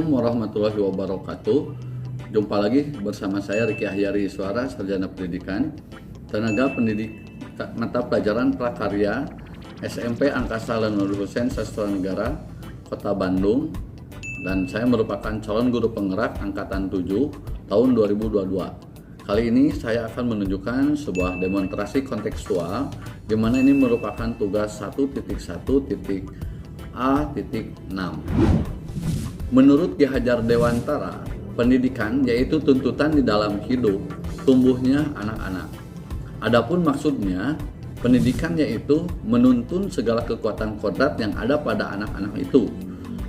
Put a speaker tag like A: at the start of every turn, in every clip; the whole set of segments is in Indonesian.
A: Assalamualaikum warahmatullahi wabarakatuh. Jumpa lagi bersama saya Riki Ahyari Iswara, Sarjana Pendidikan, tenaga pendidik mata pelajaran prakarya SMP Angkasa Nur Husain Sastra Negara Kota Bandung, dan saya merupakan calon guru penggerak angkatan 7 tahun 2022. Kali ini saya akan menunjukkan sebuah demonstrasi kontekstual di mana ini merupakan tugas 1.1.A.6. Menurut Ki Hajar Dewantara, pendidikan yaitu tuntutan di dalam hidup tumbuhnya anak-anak. Adapun maksudnya, pendidikan yaitu menuntun segala kekuatan kodrat yang ada pada anak-anak itu,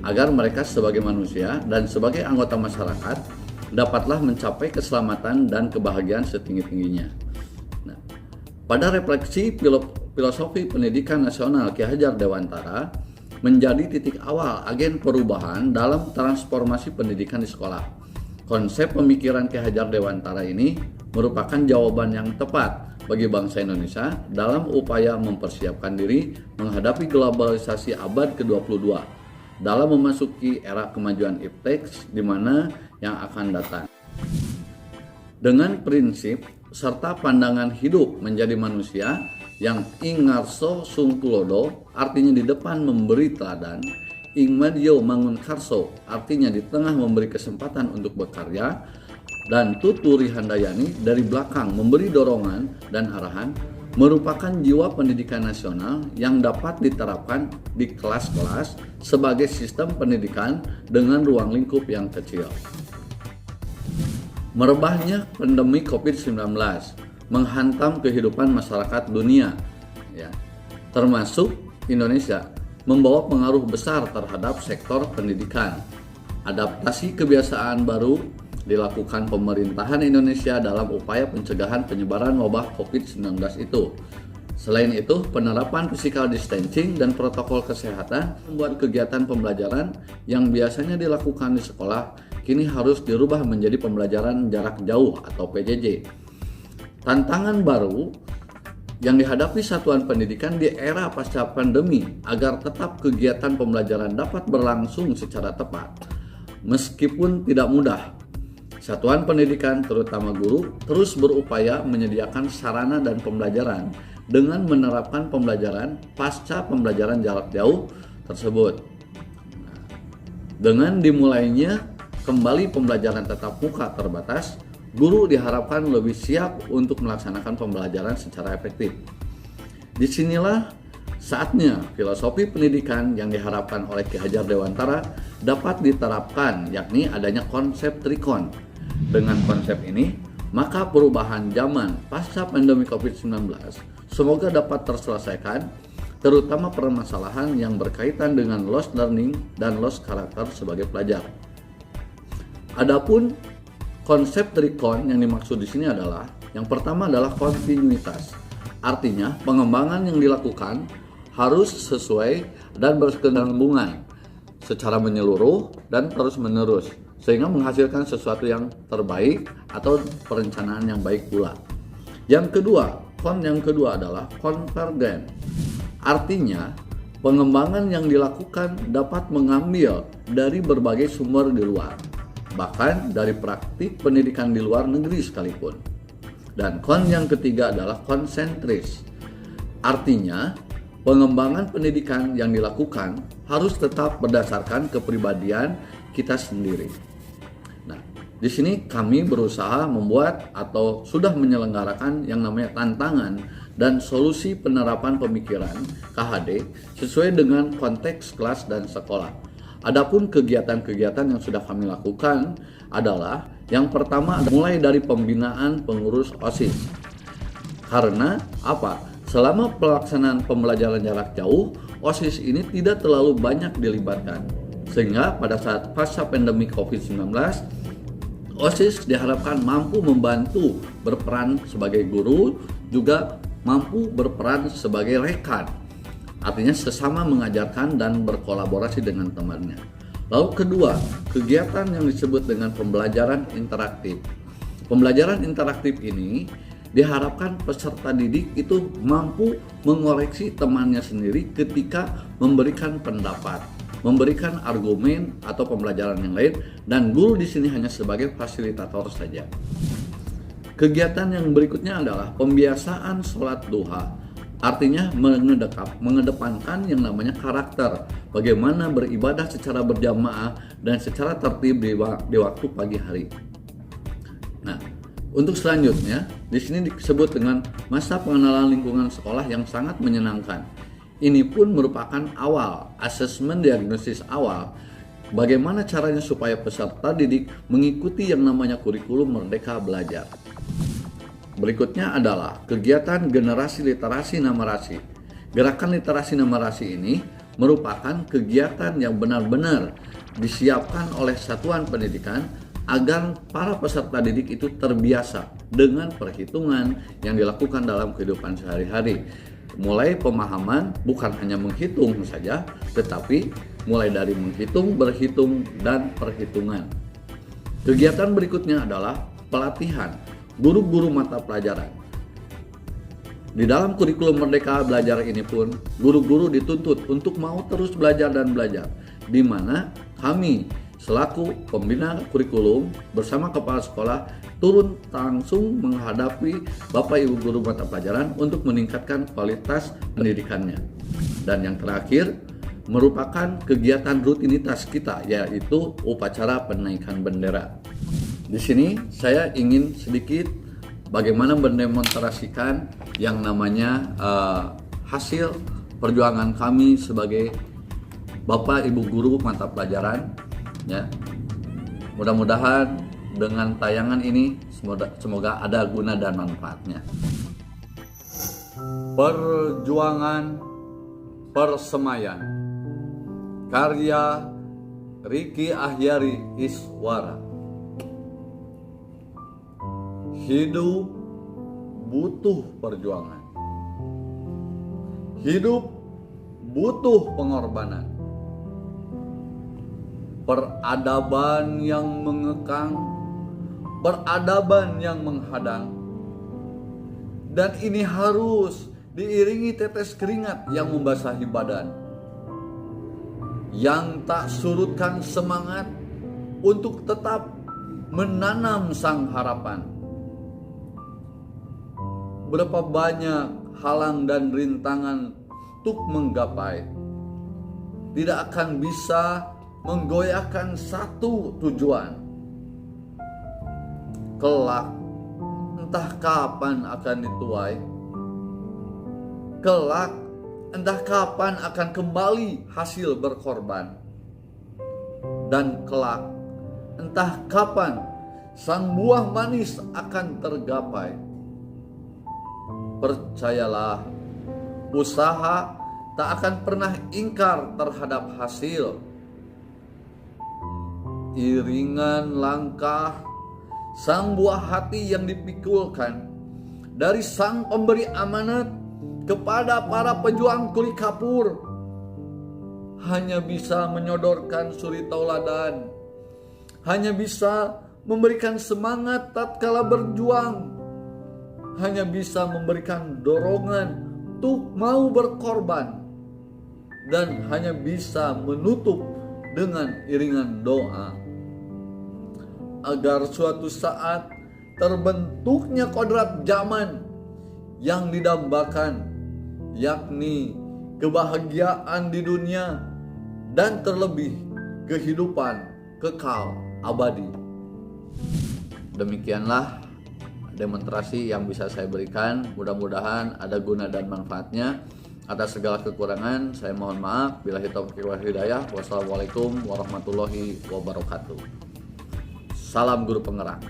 A: agar mereka sebagai manusia dan sebagai anggota masyarakat dapatlah mencapai keselamatan dan kebahagiaan setinggi-tingginya. Nah, pada refleksi filosofi pendidikan nasional Ki Hajar Dewantara menjadi titik awal agen perubahan dalam transformasi pendidikan di sekolah. Konsep pemikiran Ki Hajar Dewantara ini merupakan jawaban yang tepat bagi bangsa Indonesia dalam upaya mempersiapkan diri menghadapi globalisasi abad ke-22 dalam memasuki era kemajuan iptek di mana yang akan datang. Dengan prinsip serta pandangan hidup menjadi manusia yang ing ngarso sung tulodo, artinya di depan memberi teladan, ing madyo mangun karso, artinya di tengah memberi kesempatan untuk berkarya, dan tuturi handayani, dari belakang memberi dorongan dan arahan, merupakan jiwa pendidikan nasional yang dapat diterapkan di kelas-kelas sebagai sistem pendidikan dengan ruang lingkup yang kecil. Merebahnya pandemi COVID-19 menghantam kehidupan masyarakat dunia, termasuk Indonesia, membawa pengaruh besar terhadap sektor pendidikan. Adaptasi kebiasaan baru dilakukan pemerintahan Indonesia dalam upaya pencegahan penyebaran wabah COVID-19 itu. Selain itu, penerapan physical distancing dan protokol kesehatan membuat kegiatan pembelajaran yang biasanya dilakukan di sekolah kini harus dirubah menjadi pembelajaran jarak jauh atau PJJ. Tantangan baru yang dihadapi satuan pendidikan di era pasca pandemi agar tetap kegiatan pembelajaran dapat berlangsung secara tepat. Meskipun tidak mudah, satuan pendidikan terutama guru terus berupaya menyediakan sarana dan pembelajaran dengan menerapkan pembelajaran pasca pembelajaran jarak jauh tersebut. Dengan dimulainya kembali pembelajaran tatap muka terbatas, guru diharapkan lebih siap untuk melaksanakan pembelajaran secara efektif. Disinilah saatnya filosofi pendidikan yang diharapkan oleh Ki Hajar Dewantara dapat diterapkan, yakni adanya konsep trikon. Dengan konsep ini, maka perubahan zaman pasca pandemi COVID-19 semoga dapat terselesaikan, terutama permasalahan yang berkaitan dengan lost learning dan lost karakter sebagai pelajar. Adapun konsep trikon yang dimaksud di sini adalah yang pertama adalah kontinuitas. Artinya, pengembangan yang dilakukan harus sesuai dan berkesinambungan secara menyeluruh dan terus-menerus sehingga menghasilkan sesuatu yang terbaik atau perencanaan yang baik pula. Yang kedua adalah konvergen. Artinya, pengembangan yang dilakukan dapat mengambil dari berbagai sumber di luar, bahkan dari praktik pendidikan di luar negeri sekalipun. Dan yang ketiga adalah konsentris. Artinya, pengembangan pendidikan yang dilakukan harus tetap berdasarkan kepribadian kita sendiri. Nah, di sini kami berusaha membuat atau sudah menyelenggarakan yang namanya tantangan dan solusi penerapan pemikiran KHD sesuai dengan konteks kelas dan sekolah. Adapun kegiatan-kegiatan yang sudah kami lakukan adalah yang pertama mulai dari pembinaan pengurus OSIS. Karena apa? Selama pelaksanaan pembelajaran jarak jauh, OSIS ini tidak terlalu banyak dilibatkan. Sehingga pada saat pasca pandemi COVID-19, OSIS diharapkan mampu membantu berperan sebagai guru, juga mampu berperan sebagai rekan. Artinya sesama mengajarkan dan berkolaborasi dengan temannya. Lalu kedua, kegiatan yang disebut dengan pembelajaran interaktif. Pembelajaran interaktif ini diharapkan peserta didik itu mampu mengoreksi temannya sendiri ketika memberikan pendapat. memberikan argumen atau pembelajaran yang lain, dan guru di sini hanya sebagai fasilitator saja. Kegiatan yang berikutnya adalah pembiasaan sholat duha. Artinya mengedepankan yang namanya karakter, bagaimana beribadah secara berjamaah dan secara tertib di waktu pagi hari. Nah, untuk selanjutnya di sini disebut dengan masa pengenalan lingkungan sekolah yang sangat menyenangkan. Ini pun merupakan awal asesmen diagnosis awal, bagaimana caranya supaya peserta didik mengikuti yang namanya kurikulum Merdeka Belajar. Berikutnya adalah kegiatan generasi literasi numerasi. Gerakan literasi numerasi ini merupakan kegiatan yang benar-benar disiapkan oleh satuan pendidikan agar para peserta didik itu terbiasa dengan perhitungan yang dilakukan dalam kehidupan sehari-hari. Mulai pemahaman bukan hanya menghitung saja, tetapi mulai dari menghitung, berhitung, dan perhitungan. Kegiatan berikutnya adalah pelatihan guru-guru mata pelajaran. Di dalam kurikulum Merdeka Belajar ini pun guru-guru dituntut untuk mau terus belajar dan belajar, di mana kami selaku pembina kurikulum bersama kepala sekolah turun langsung menghadapi Bapak Ibu guru mata pelajaran untuk meningkatkan kualitas pendidikannya. Dan yang terakhir merupakan kegiatan rutinitas kita, yaitu upacara penaikan bendera. Di sini saya ingin sedikit bagaimana mendemonstrasikan yang namanya hasil perjuangan kami sebagai Bapak Ibu guru mata pelajaran, ya. Mudah-mudahan dengan tayangan ini semoga ada guna dan manfaatnya. Perjuangan Persemayan, karya Riki Ahyari Iswara. Hidup butuh perjuangan. Hidup butuh pengorbanan. Peradaban yang mengekang, peradaban yang menghadang. Dan ini harus diiringi tetes keringat yang membasahi badan, yang tak surutkan semangat untuk tetap menanam sang harapan. Berapa banyak halang dan rintangan untuk menggapai, tidak akan bisa menggoyahkan satu tujuan. Kelak entah kapan akan dituai, kelak entah kapan akan kembali hasil berkorban, dan kelak entah kapan sang buah manis akan tergapai. Percayalah, usaha tak akan pernah ingkar terhadap hasil. Iringan langkah sang buah hati yang dipikulkan dari sang pemberi amanat kepada para pejuang kuli kapur hanya bisa menyodorkan suri tauladan, hanya bisa memberikan semangat tatkala berjuang, hanya bisa memberikan dorongan untuk mau berkorban, dan hanya bisa menutup dengan iringan doa agar suatu saat terbentuknya kodrat zaman yang didambakan, yakni kebahagiaan di dunia dan terlebih kehidupan kekal abadi. Demikianlah demonstrasi yang bisa saya berikan. Mudah-mudahan ada guna dan manfaatnya. Atas segala kekurangan saya mohon maaf. Billahi taufiq wal hidayah. Wassalamualaikum warahmatullahi wabarakatuh. Salam guru penggerak.